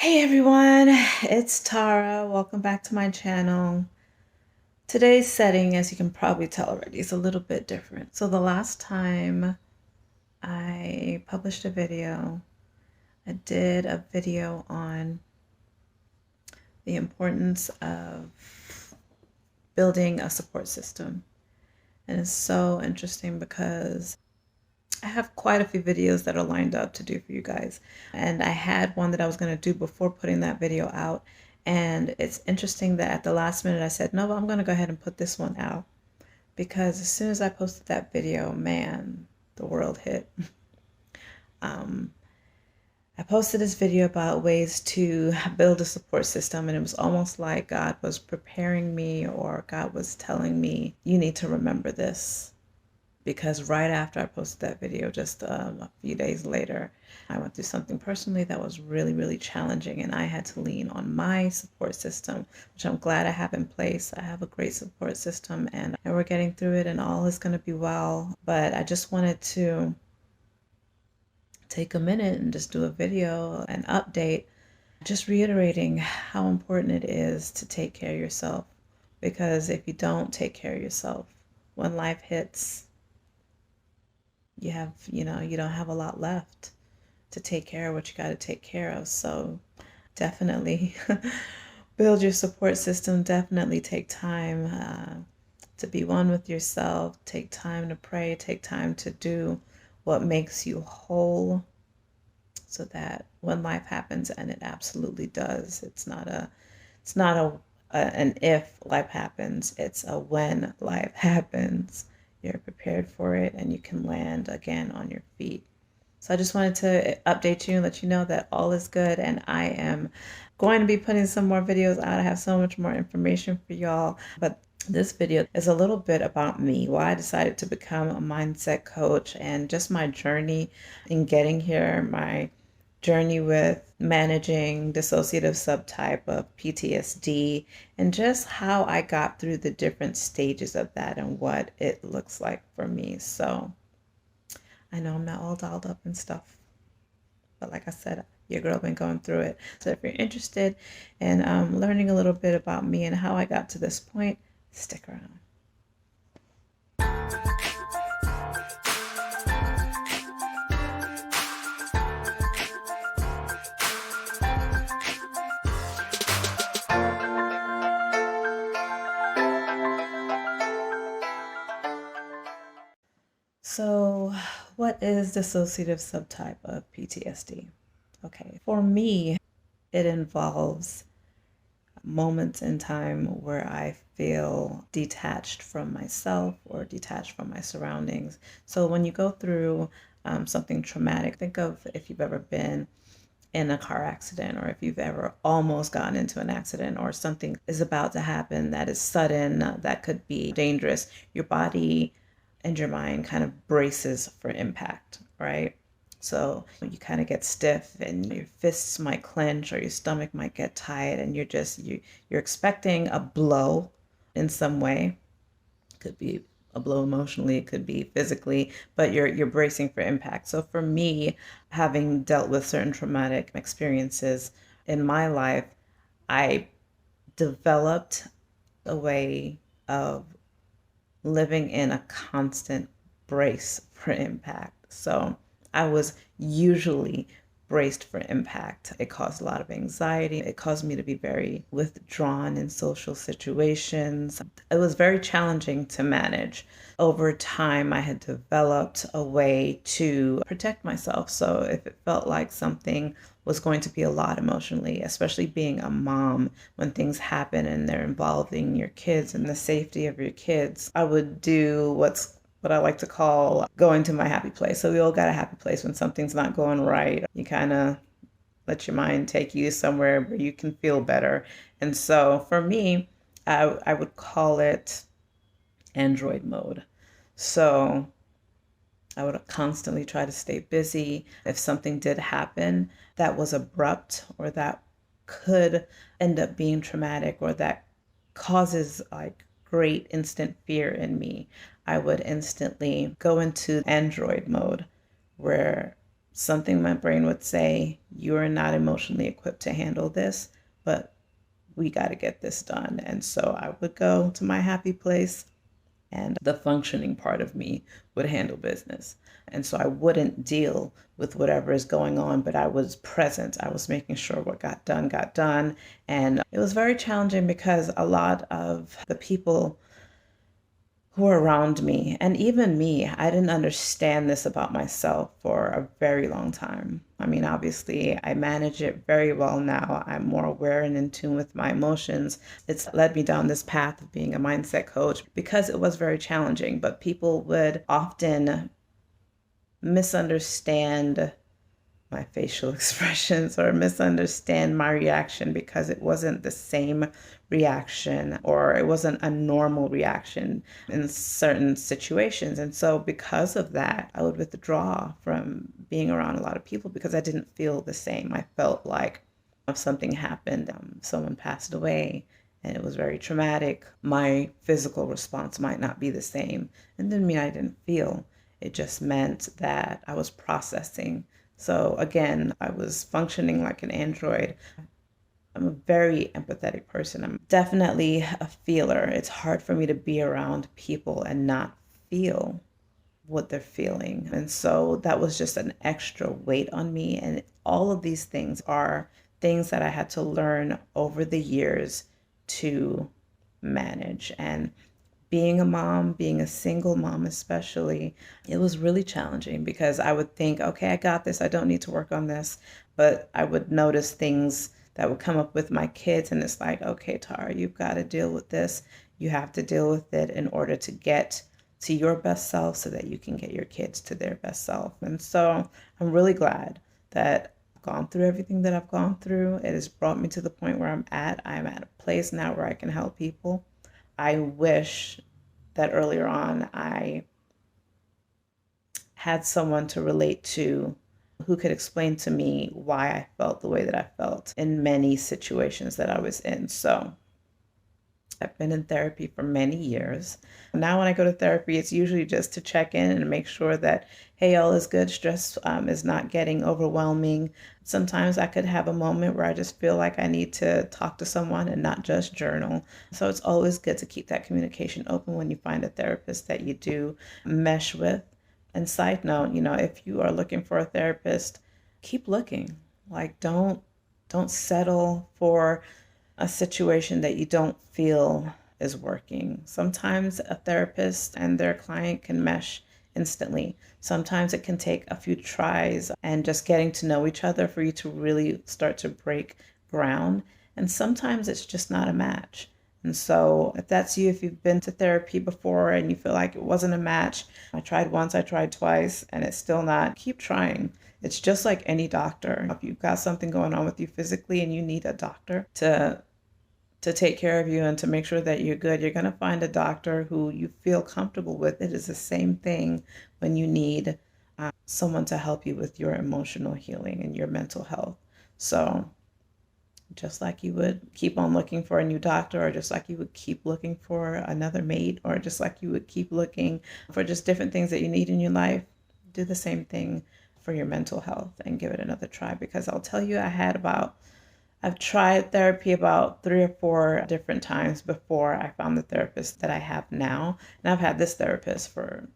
Hey everyone, it's Tara. Welcome back to my channel. Today's setting, as you can probably tell already, is a little bit different. So the last time I published a video, I did a video on the importance of building a support system. And it's so interesting because I have quite a few videos that are lined up to do for you guys. And I had one that I was going to do before putting that video out. And it's interesting that at the last minute I said, no, I'm going to go ahead and put this one out. Because as soon as I posted that video, man, the world hit. I posted this video about ways to build a support system, and it was almost like God was preparing me, or God was telling me, you need to remember this. Because right after I posted that video, just a few days later, I went through something personally that was really, really challenging, and I had to lean on my support system, which I'm glad I have in place. I have a great support system, and we're getting through it, and all is going to be well. But I just wanted to take a minute and just do a video, an update, just reiterating how important it is to take care of yourself. Because if you don't take care of yourself, when life hits, you don't have a lot left to take care of what you got to take care of. So definitely build your support system. Definitely take time to be one with yourself. Take time to pray. Take time to do what makes you whole, so that when life happens, and it absolutely does, it's not an if life happens, it's a when life happens. You're prepared for it, and you can land again on your feet. So I just wanted to update you and let you know that all is good, and I am going to be putting some more videos out. I have so much more information for y'all, but this video is a little bit about me, why I decided to become a mindset coach, and just my journey in getting here, my journey with managing dissociative subtype of PTSD, and just how I got through the different stages of that and what it looks like for me. So I know I'm not all dolled up and stuff, but like I said, your girl been going through it. So if you're interested in learning a little bit about me and how I got to this point, stick around. So, what is dissociative subtype of PTSD? Okay, for me, it involves moments in time where I feel detached from myself or detached from my surroundings. So, when you go through something traumatic, think of if you've ever been in a car accident, or if you've ever almost gotten into an accident, or something is about to happen that is sudden, that could be dangerous. Your body and your mind kind of braces for impact, right? So you kind of get stiff, and your fists might clench, or your stomach might get tight, and you're expecting a blow in some way. It could be a blow emotionally, it could be physically, but you're bracing for impact. So for me, having dealt with certain traumatic experiences in my life, I developed a way of living in a constant brace for impact. So I was usually braced for impact. It caused a lot of anxiety. It caused me to be very withdrawn in social situations. It was very challenging to manage. Over time, I had developed a way to protect myself. So if it felt like something was going to be a lot emotionally, especially being a mom, when things happen and they're involving your kids and the safety of your kids, I would do what I like to call going to my happy place. So we all got a happy place when something's not going right. You kind of let your mind take you somewhere where you can feel better. And so for me, I would call it Android mode. So I would constantly try to stay busy. If something did happen that was abrupt, or that could end up being traumatic, or that causes like great instant fear in me, I would instantly go into Android mode, where something in my brain would say, you're not emotionally equipped to handle this, but we got to get this done. And so I would go to my happy place, and the functioning part of me would handle business. And so I wouldn't deal with whatever is going on, but I was present. I was making sure what got done got done. And it was very challenging because a lot of the people who were around me, and even me, I didn't understand this about myself for a very long time. I mean, obviously, I manage it very well now. I'm more aware and in tune with my emotions. It's led me down this path of being a mindset coach because it was very challenging, but people would often misunderstand my facial expressions or misunderstand my reaction because it wasn't the same reaction, or it wasn't a normal reaction in certain situations. And so because of that, I would withdraw from being around a lot of people because I didn't feel the same. I felt like if something happened, someone passed away, and it was very traumatic, my physical response might not be the same. And didn't mean I didn't feel. It just meant that I was processing. So again, I was functioning like an android. I'm a very empathetic person. I'm definitely a feeler. It's hard for me to be around people and not feel what they're feeling. And so that was just an extra weight on me. And all of these things are things that I had to learn over the years to manage. And being a mom, being a single mom especially, it was really challenging because I would think, okay, I got this. I don't need to work on this. But I would notice things that would come up with my kids, and it's like, okay, Tara, you've got to deal with this. You have to deal with it in order to get to your best self so that you can get your kids to their best self. And so I'm really glad that I've gone through everything that I've gone through. It has brought me to the point where I'm at. I'm at a place now where I can help people. I wish that earlier on I had someone to relate to who could explain to me why I felt the way that I felt in many situations that I was in. So I've been in therapy for many years. Now when I go to therapy, it's usually just to check in and make sure that, hey, all is good. Stress is not getting overwhelming. Sometimes I could have a moment where I just feel like I need to talk to someone and not just journal. So it's always good to keep that communication open when you find a therapist that you do mesh with. And side note, if you are looking for a therapist, keep looking. Like don't settle for a situation that you don't feel is working. Sometimes a therapist and their client can mesh instantly. Sometimes it can take a few tries and just getting to know each other for you to really start to break ground. And sometimes it's just not a match. And so if that's you, if you've been to therapy before and you feel like it wasn't a match, I tried once, I tried twice, and it's still not, keep trying. It's just like any doctor. If you've got something going on with you physically and you need a doctor to take care of you and to make sure that you're good, you're going to find a doctor who you feel comfortable with. It is the same thing when you need someone to help you with your emotional healing and your mental health. So just like you would keep on looking for a new doctor, or just like you would keep looking for another mate, or just like you would keep looking for just different things that you need in your life, do the same thing for your mental health and give it another try. Because I'll tell you, I've tried therapy about 3 or 4 different times before I found the therapist that I have now. And I've had this therapist for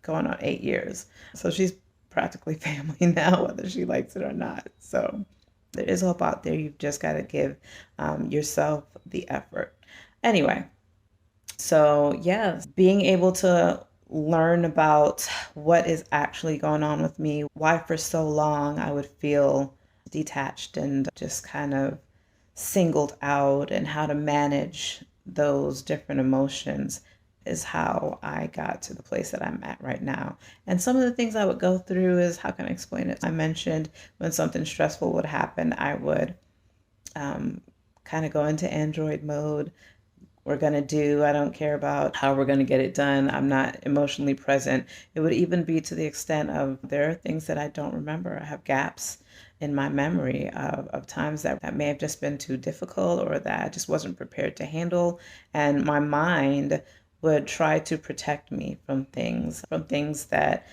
going on 8 years. So she's practically family now, whether she likes it or not. So there is hope out there. You've just got to give yourself the effort. Anyway, so yes, being able to learn about what is actually going on with me, why for so long I would feel detached and just kind of singled out, and how to manage those different emotions is how I got to the place that I'm at right now. And some of the things I would go through is, how can I explain it? I mentioned when something stressful would happen, I would kind of go into android mode. I don't care about how we're going to get it done. I'm not emotionally present. It would even be to the extent of, there are things that I don't remember. I have gaps in my memory of times that may have just been too difficult, or that I just wasn't prepared to handle. And my mind would try to protect me from things that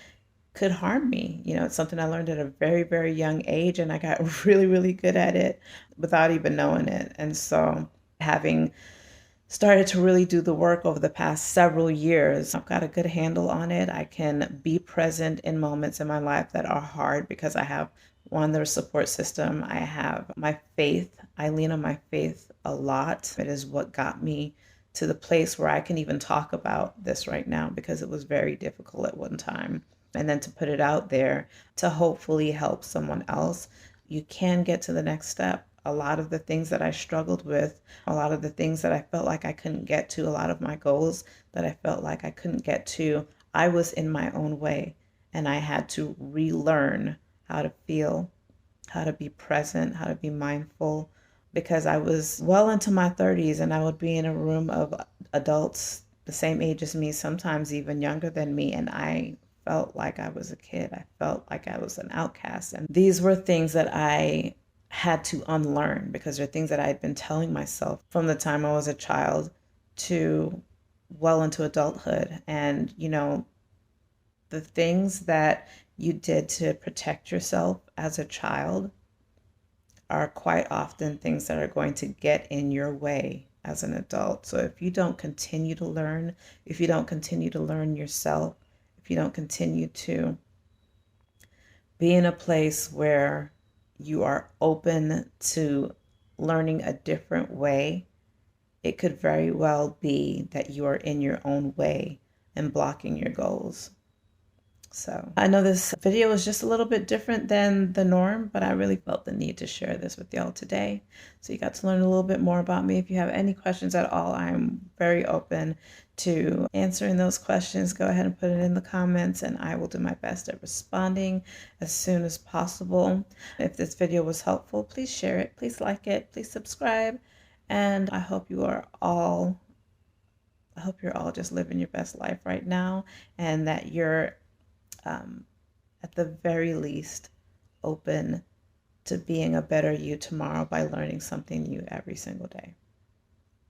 could harm me. It's something I learned at a very, very young age, and I got really, really good at it without even knowing it. And so, having started to really do the work over the past several years, I've got a good handle on it. I can be present in moments in my life that are hard because I have one, their support system. I have my faith. I lean on my faith a lot. It is what got me to the place where I can even talk about this right now, because it was very difficult at one time. And then to put it out there to hopefully help someone else, you can get to the next step. A lot of the things that I struggled with, a lot of the things that I felt like I couldn't get to, a lot of my goals that I felt like I couldn't get to, I was in my own way. And I had to relearn how to feel, how to be present, how to be mindful, because I was well into my 30s and I would be in a room of adults the same age as me, sometimes even younger than me, and I felt like I was a kid. I felt like I was an outcast. And these were things that I had to unlearn, because they're things that I had been telling myself from the time I was a child to well into adulthood. And, the things that you did to protect yourself as a child are quite often things that are going to get in your way as an adult. So if you don't continue to learn, if you don't continue to learn yourself, if you don't continue to be in a place where you are open to learning a different way, it could very well be that you are in your own way and blocking your goals. So I know this video is just a little bit different than the norm, but I really felt the need to share this with y'all today. So you got to learn a little bit more about me. If you have any questions at all, I'm very open to answering those questions. Go ahead and put it in the comments, and I will do my best at responding as soon as possible. If this video was helpful, please share it, please like it, please subscribe, and I hope you're all just living your best life right now, and that you're at the very least open to being a better you tomorrow by learning something new every single day.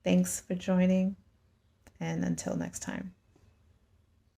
Thanks for joining, and until next time.